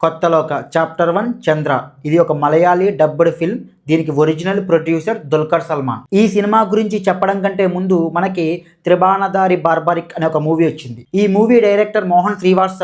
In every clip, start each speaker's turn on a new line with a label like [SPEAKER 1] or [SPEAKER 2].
[SPEAKER 1] కొత్తలోక chapter 1 చంద్ర. ఇది ఒక Malayali dubbed film. దీనికి ఒరిజినల్ ప్రొడ్యూసర్ దుల్కర్ సల్మాన్. ఈ సినిమా గురించి చెప్పడం కంటే ముందు మనకి త్రిబాణధారి బార్బారిక్ అనే ఒక మూవీ వచ్చింది. ఈ మూవీ డైరెక్టర్ మోహన్ శ్రీవాత్స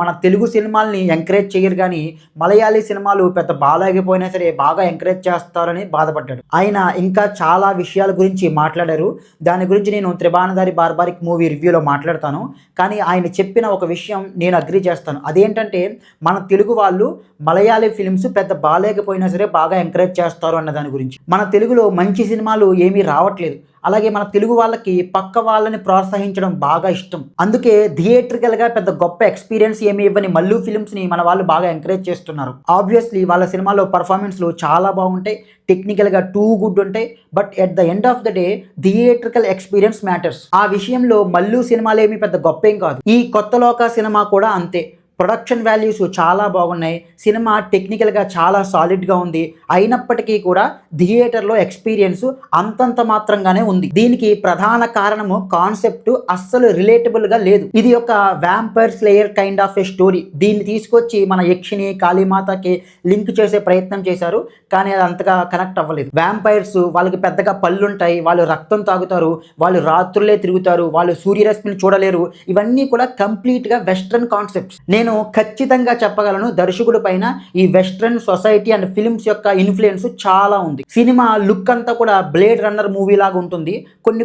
[SPEAKER 1] మన తెలుగు సినిమాల్ని ఎంకరేజ్ చేయరు కానీ మలయాళీ సినిమాలు పెద్ద బాగాలేకపోయినా సరే బాగా ఎంకరేజ్ చేస్తారని బాధపడ్డాడు. ఆయన ఇంకా చాలా విషయాల గురించి మాట్లాడారు. దాని గురించి నేను త్రిబాణధారి బార్బారిక్ మూవీ రివ్యూలో మాట్లాడతాను. కానీ ఆయన చెప్పిన ఒక విషయం నేను అగ్రీ చేస్తాను. అదేంటంటే మన తెలుగు వాళ్ళు మలయాళీ ఫిలిమ్స్ పెద్ద బాగాలేకపోయినా సరే బాగా ఎంకరేజ్ చేస్తారు అన్న దాని గురించి. మన తెలుగులో మంచి సినిమాలు ఏమీ రావట్లేదు. అలాగే మన తెలుగు వాళ్ళకి పక్క వాళ్ళని ప్రోత్సహించడం బాగా ఇష్టం. అందుకే థియేట్రికల్గా పెద్ద గొప్ప ఎక్స్పీరియన్స్ ఏమి ఇవ్వని మల్లు ఫిలిమ్స్ని మన వాళ్ళు బాగా ఎంకరేజ్ చేస్తున్నారు. ఆబ్వియస్లీ వాళ్ళ సినిమాలో పర్ఫార్మెన్స్లు చాలా బాగుంటాయి, టెక్నికల్గా టూ గుడ్ ఉంటాయి. But at the end of the day theatrical experience matters. ఆ విషయంలో మల్లు సినిమాలు ఏమి పెద్ద గొప్ప ఏం కాదు. ఈ కొత్తలోక సినిమా కూడా అంతే. ప్రొడక్షన్ వాల్యూస్ చాలా బాగున్నాయి. సినిమా టెక్నికల్గా చాలా సాలిడ్గా ఉంది. అయినప్పటికీ కూడా థియేటర్లో ఎక్స్పీరియన్స్ అంతంత మాత్రంగానే ఉంది. దీనికి ప్రధాన కారణము కాన్సెప్ట్ అస్సలు రిలేటబుల్గా లేదు. ఇది ఒక vampire slayer kind of A story. దీన్ని తీసుకొచ్చి మన యక్షిని కాళీమాతకి లింక్ చేసే ప్రయత్నం చేశారు, కానీ అది అంతగా కనెక్ట్ అవ్వలేదు. వ్యాంపైర్స్ వాళ్ళకి పెద్దగా పళ్ళుంటాయి, వాళ్ళు రక్తం తాగుతారు, వాళ్ళు రాత్రులే తిరుగుతారు, వాళ్ళు సూర్యరశ్మిని చూడలేరు. ఇవన్నీ కూడా కంప్లీట్గా వెస్ట్రన్ కాన్సెప్ట్స్. నేను ఖచ్చితంగా చెప్పగలను, దర్శకుడి పైన ఈ వెస్ట్రన్ సొసైటీ అండ్ ఫిల్మ్స్ యొక్క ఇన్ఫ్లుయెన్స్ చాలా ఉంది. సినిమా లుక్ అంతా కూడా బ్లేడ్ రన్నర్ మూవీ లాగా ఉంటుంది.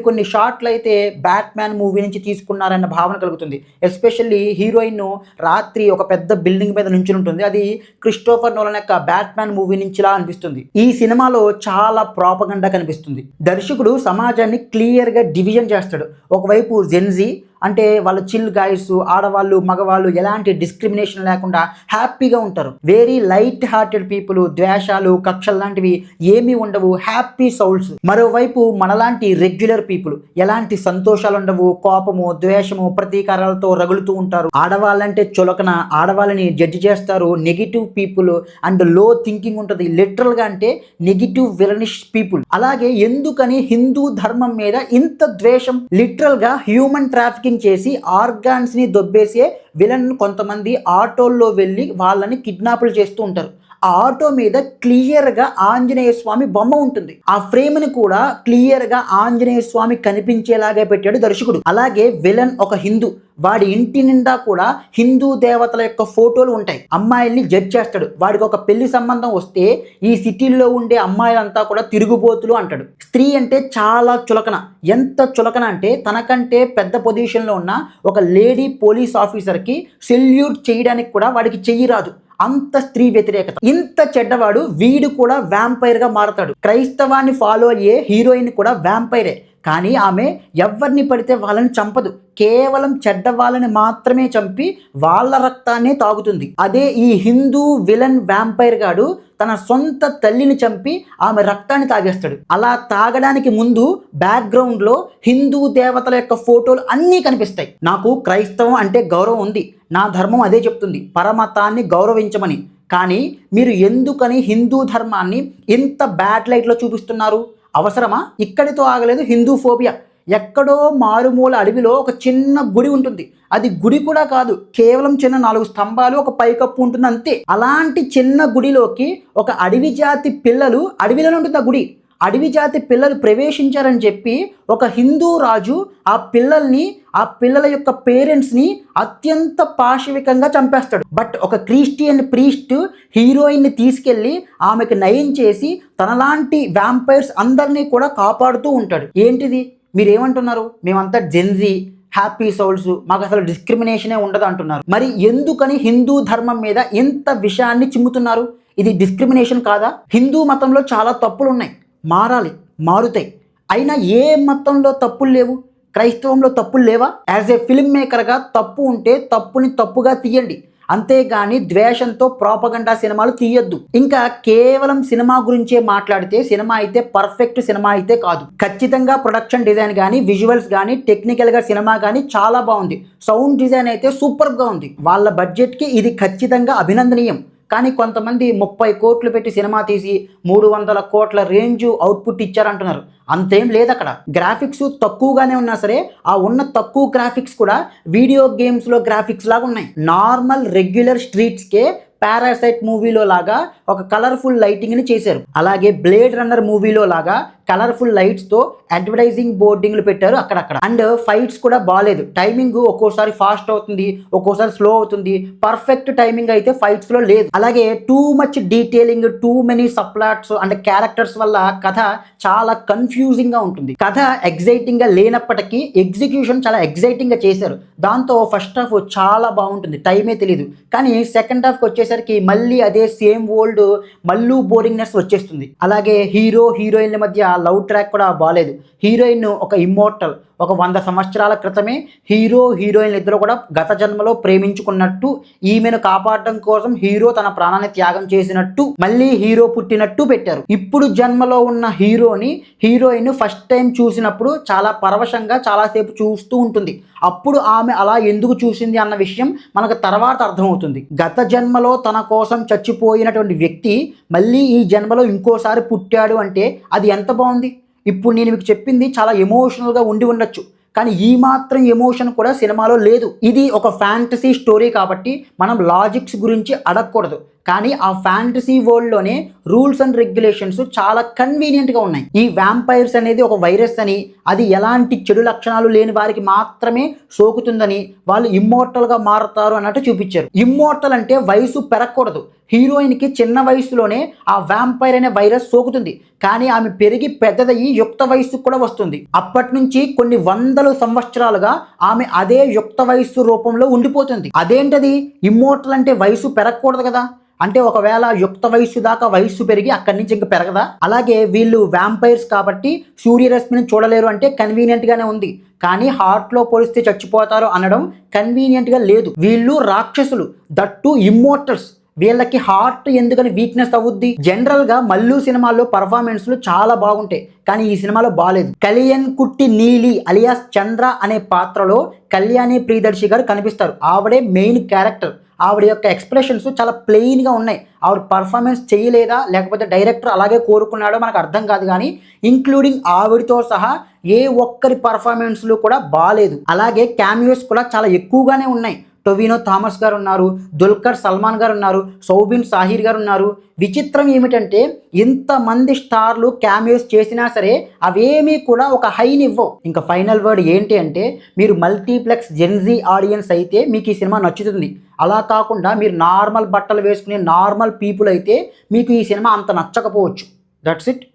[SPEAKER 1] కొన్ని షాట్లు అయితే బ్యాట్మ్యాన్ మూవీ నుంచి తీసుకున్నారన్న భావన కలుగుతుంది. ఎస్పెషల్లీ హీరోయిన్ రాత్రి ఒక పెద్ద బిల్డింగ్ మీద నుంచి ఉంటుంది. అది క్రిస్టోఫర్ నోలన్ యొక్క బ్యాట్మ్యాన్ మూవీ నుంచిలా అనిపిస్తుంది. ఈ సినిమాలో చాలా ప్రాపగండా కనిపిస్తుంది. దర్శకుడు సమాజాన్ని క్లియర్గా డివిజన్ చేస్తాడు. ఒకవైపు జెన్జీ అంటే వాళ్ళు చిల్ గాయస్, ఆడవాళ్ళు మగవాళ్ళు ఎలాంటి డిస్క్రిమినేషన్ లేకుండా హ్యాపీగా ఉంటారు. వెరీ లైట్ హార్టెడ్ పీపుల్, ద్వేషాలు కక్షలు లాంటివి ఏమీ ఉండవు, హ్యాపీ సౌల్స్. మరోవైపు మనలాంటి రెగ్యులర్ పీపుల్ ఎలాంటి సంతోషాలు ఉండవు, కోపము ద్వేషము ప్రతీకారాలతో రగులుతూ ఉంటారు. ఆడవాళ్ళంటే చులకన, ఆడవాళ్ళని జడ్జి చేస్తారు, నెగిటివ్ పీపుల్ అండ్ లో థింకింగ్ ఉంటుంది. లిటరల్గా అంటే నెగిటివ్ విలనిష్ పీపుల్. అలాగే ఎందుకని హిందూ ధర్మం మీద ఇంత ద్వేషం? లిటరల్గా హ్యూమన్ ట్రాఫికింగ్ చేసి ఆర్గాన్స్ ని దొబ్బేసే విలన్ కొంతమంది ఆటోల్లో వెళ్ళి వాళ్ళని కిడ్నాపులు చేస్తూ ఉంటారు. ఆ ఆటో మీద క్లియర్గా ఆంజనేయ స్వామి బొమ్మ ఉంటుంది. ఆ ఫ్రేమ్ ని కూడా క్లియర్గా ఆంజనేయ స్వామి కనిపించేలాగా పెట్టాడు దర్శకుడు. అలాగే విలన్ ఒక హిందూ, వాడి ఇంటి నిండా కూడా హిందూ దేవతల యొక్క ఫోటోలు ఉంటాయి. అమ్మాయిల్ని జడ్జ్ చేస్తాడు. వాడికి ఒక పెళ్లి సంబంధం వస్తే ఈ సిటీల్లో ఉండే అమ్మాయిలంతా కూడా తిరుగుబోతులు అంటాడు. స్త్రీ అంటే చాలా చులకన. ఎంత చులకన అంటే తనకంటే పెద్ద పొజిషన్లో ఉన్న ఒక లేడీ పోలీస్ ఆఫీసర్కి సెల్యూట్ చేయడానికి కూడా వాడికి చెయ్యి రాదు. అంత స్త్రీ వ్యతిరేకత. ఇంత చెడ్డవాడు వీడు కూడా వ్యాంపైర్గా మారతాడు. క్రైస్తవాన్ని ఫాలో అయ్యే హీరోయిన్ కూడా వ్యాంపైరే, కానీ ఆమె ఎవరిని పడితే వాళ్ళని చంపదు. కేవలం చెడ్డ వాళ్ళని మాత్రమే చంపి వాళ్ళ రక్తాన్నే తాగుతుంది. అదే ఈ హిందూ విలన్ వ్యాంపైర్ గాడు తన సొంత తల్లిని చంపి ఆమె రక్తాన్ని తాగేస్తాడు. అలా తాగడానికి ముందు బ్యాక్గ్రౌండ్లో హిందూ దేవతల యొక్క ఫోటోలు అన్నీ కనిపిస్తాయి. నాకు క్రైస్తవం అంటే గౌరవం ఉంది, నా ధర్మం అదే చెప్తుంది, పరమతాన్ని గౌరవించమని. కానీ మీరు ఎందుకని హిందూ ధర్మాన్ని ఇంత బ్యాడ్ లైట్లో చూపిస్తున్నారు? అవసరమా? ఇక్కడితో ఆగలేదు హిందూ ఫోబియా. ఎక్కడో మారుమూల అడవిలో ఒక చిన్న గుడి ఉంటుంది. అది గుడి కూడా కాదు, కేవలం చిన్న 4 స్తంభాలు, ఒక పైకప్పు ఉంటుంది అంతే. అలాంటి చిన్న గుడిలోకి ఒక అడవి జాతి పిల్లలు, అడవిలోనే ఉంటుంది ఆ గుడి, అడవి జాతి పిల్లలు ప్రవేశించారని చెప్పి ఒక హిందూ రాజు ఆ పిల్లల్ని, ఆ పిల్లల యొక్క పేరెంట్స్ని అత్యంత పాశవికంగా చంపేస్తాడు. బట్ ఒక క్రిస్టియన్ ప్రీస్ట్ హీరోయిన్ని తీసుకెళ్ళి ఆమెకు నయం చేసి తనలాంటి వ్యాంపైర్స్ అందరినీ కూడా కాపాడుతూ ఉంటాడు. ఏంటిది? మీరేమంటున్నారు? మేమంతా జెన్జీ హ్యాపీ సౌల్స్, మాకు అసలు డిస్క్రిమినేషనే ఉండదు అంటున్నారు. మరి ఎందుకని హిందూ ధర్మం మీద ఇంత విషయాన్ని చిమ్ముతున్నారు? ఇది డిస్క్రిమినేషన్ కాదా? హిందూ మతంలో చాలా తప్పులు ఉన్నాయి, మారాలి, మారుతాయి. అయినా ఏ మతంలో తప్పులు లేవు? క్రైస్తవంలో తప్పులు లేవా? యాజ్ ఏ ఫిల్మ్ మేకర్గా తప్పు ఉంటే తప్పుని తప్పుగా తీయండి, అంతేగాని ద్వేషంతో ప్రాపగండా సినిమాలు తీయొద్దు. ఇంకా కేవలం సినిమా గురించే మాట్లాడితే సినిమా అయితే పర్ఫెక్ట్ సినిమా అయితే కాదు. ఖచ్చితంగా ప్రొడక్షన్ డిజైన్ కానీ, విజువల్స్ కానీ, టెక్నికల్గా సినిమా కానీ చాలా బాగుంది. సౌండ్ డిజైన్ అయితే సూపర్గా ఉంది. వాళ్ళ బడ్జెట్కి ఇది ఖచ్చితంగా అభినందనీయం. కానీ కొంతమంది 30 కోట్లు పెట్టి సినిమా తీసి 300 కోట్ల రేంజ్ అవుట్పుట్ ఇచ్చారంటున్నారు. అంతేం లేదు అక్కడ. గ్రాఫిక్స్ తక్కువగానే ఉన్నా సరే ఆ ఉన్న తక్కువ గ్రాఫిక్స్ కూడా వీడియో గేమ్స్లో గ్రాఫిక్స్ లాగా ఉన్నాయి. నార్మల్ రెగ్యులర్ స్ట్రీట్స్కే పారాసైట్ మూవీలో లాగా ఒక కలర్ఫుల్ లైటింగ్ని చేశారు. అలాగే బ్లేడ్ రన్నర్ మూవీలో లాగా కలర్ఫుల్ లైట్స్తో అడ్వర్టైజింగ్ బోర్డింగ్లు పెట్టారు అక్కడక్కడ. అండ్ ఫైట్స్ కూడా బాగాలేదు. టైమింగ్ ఒక్కోసారి ఫాస్ట్ అవుతుంది, ఒక్కోసారి స్లో అవుతుంది. పర్ఫెక్ట్ టైమింగ్ అయితే ఫైట్స్లో లేదు. అలాగే too much detailing, too many subplots and characters వల్ల కథ చాలా కన్ఫ్యూజింగ్గా ఉంటుంది. కథ ఎగ్జైటింగ్గా లేనప్పటికీ ఎగ్జిక్యూషన్ చాలా ఎగ్జైటింగ్గా చేశారు. దాంతో ఫస్ట్ హాఫ్ చాలా బాగుంటుంది, టైమే తెలియదు. కానీ సెకండ్ హాఫ్కి వచ్చేసరికి మళ్ళీ అదే సేమ్ ఓల్డ్ మళ్ళీ బోరింగ్నెస్ వచ్చేస్తుంది. అలాగే హీరో హీరోయిన్ల మధ్య లవ్ ట్రాక్ కూడా బాగాలేదు. హీరోయిన్ ఒక ఇమ్మోర్టల్. ఒక 100 సంవత్సరాల క్రితమే హీరో హీరోయిన్లు ఇద్దరు కూడా గత జన్మలో ప్రేమించుకున్నట్టు, ఈమెను కాపాడడం కోసం హీరో తన ప్రాణాన్ని త్యాగం చేసినట్టు, మళ్ళీ హీరో పుట్టినట్టు పెట్టారు. ఇప్పుడు జన్మలో ఉన్న హీరోని హీరోయిన్ ఫస్ట్ టైం చూసినప్పుడు చాలా పరవశంగా చాలాసేపు చూస్తూ ఉంటుంది. అప్పుడు ఆమె అలా ఎందుకు చూసింది అన్న విషయం మనకు తర్వాత అర్థమవుతుంది. గత జన్మలో తన కోసం చచ్చిపోయినటువంటి వ్యక్తి మళ్ళీ ఈ జన్మలో ఇంకోసారి పుట్టాడు అంటే అది ఎంత బాగుంది. ఇప్పుడు నేను మీకు చెప్పింది చాలా ఎమోషనల్గా ఉండి ఉండొచ్చు, కానీ ఈ మాత్రం ఎమోషన్ కూడా సినిమాలో లేదు. ఇది ఒక ఫ్యాంటసీ స్టోరీ కాబట్టి మనం లాజిక్స్ గురించి అడగకూడదు. కానీ ఆ ఫ్యాంటసీ వరల్డ్లోనే రూల్స్ అండ్ రెగ్యులేషన్స్ చాలా కన్వీనియంట్గా ఉన్నాయి. ఈ వ్యాంపైర్స్ అనేది ఒక వైరస్ అని, అది ఎలాంటి చెడు లక్షణాలు లేని వారికి మాత్రమే సోకుతుందని, వాళ్ళు ఇమ్మోర్టల్గా మారుతారు అన్నట్టు చూపించారు. ఇమ్మోర్టల్ అంటే వయసు పెరగకూడదు. హీరోయిన్కి చిన్న వయసులోనే ఆ వ్యాంపైర్ అనే వైరస్ సోకుతుంది, కానీ ఆమె పెరిగి పెద్దదయ్యి యుక్త వయస్సుకు కూడా వస్తుంది. అప్పటి నుంచి కొన్ని 100 సంవత్సరాలుగా ఆమె అదే యుక్త వయస్సు రూపంలో ఉండిపోతుంది. అదేంటది? ఇమ్మోర్టల్ అంటే వయసు పెరగకూడదు కదా. అంటే ఒకవేళ యుక్త వయస్సు దాకా వయస్సు పెరిగి అక్కడి నుంచి ఇంకా పెరగదా? అలాగే వీళ్ళు వ్యాంపైర్స్ కాబట్టి సూర్యరశ్మిని చూడలేరు అంటే కన్వీనియంట్గానే ఉంది. కానీ హార్ట్లో పోలిస్తే చచ్చిపోతారు అనడం కన్వీనియంట్గా లేదు. వీళ్ళు రాక్షసులు, దట్టు ఇమ్మోర్టల్స్. వీళ్ళకి హార్ట్ ఎందుకని వీక్నెస్ అవుద్ది? జనరల్గా మల్లు సినిమాల్లో పర్ఫార్మెన్స్లు చాలా బాగుంటాయి, కానీ ఈ సినిమాలో బాగాలేదు. కళ్యాణ్ కుట్టి నీలి అలియాస్ చంద్ర అనే పాత్రలో కళ్యాణి ప్రియదర్శి గారు కనిపిస్తారు. ఆవిడే మెయిన్ క్యారెక్టర్. ఆవిడ యొక్క ఎక్స్ప్రెషన్స్ చాలా ప్లెయిన్గా ఉన్నాయి. ఆవిడ పర్ఫార్మెన్స్ చేయలేదా లేకపోతే డైరెక్టర్ అలాగే కోరుకున్నాడో మనకు అర్థం కాదు, కానీ ఇంక్లూడింగ్ ఆవిడతో సహా ఏ ఒక్కరి పర్ఫార్మెన్స్లు కూడా బాగాలేదు. అలాగే క్యామియోస్ కూడా చాలా ఎక్కువగానే ఉన్నాయి. టొవినో థామస్ గారు ఉన్నారు, దుల్కర్ సల్మాన్ గారు ఉన్నారు, సౌబిన్ సాహిర్ గారు ఉన్నారు. విచిత్రం ఏమిటంటే ఇంతమంది స్టార్లు క్యామియోస్ చేసినా సరే అవేమీ కూడా ఒక హైనివ్వవు. ఇంకా ఫైనల్ వర్డ్ ఏంటి అంటే, మీరు మల్టీప్లెక్స్ జెన్జీ ఆడియన్స్ అయితే మీకు ఈ సినిమా నచ్చుతుంది. అలా కాకుండా మీరు నార్మల్ బట్టలు వేసుకునే నార్మల్ పీపుల్ అయితే మీకు ఈ సినిమా అంత నచ్చకపోవచ్చు. That's it.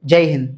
[SPEAKER 1] జై హింద్.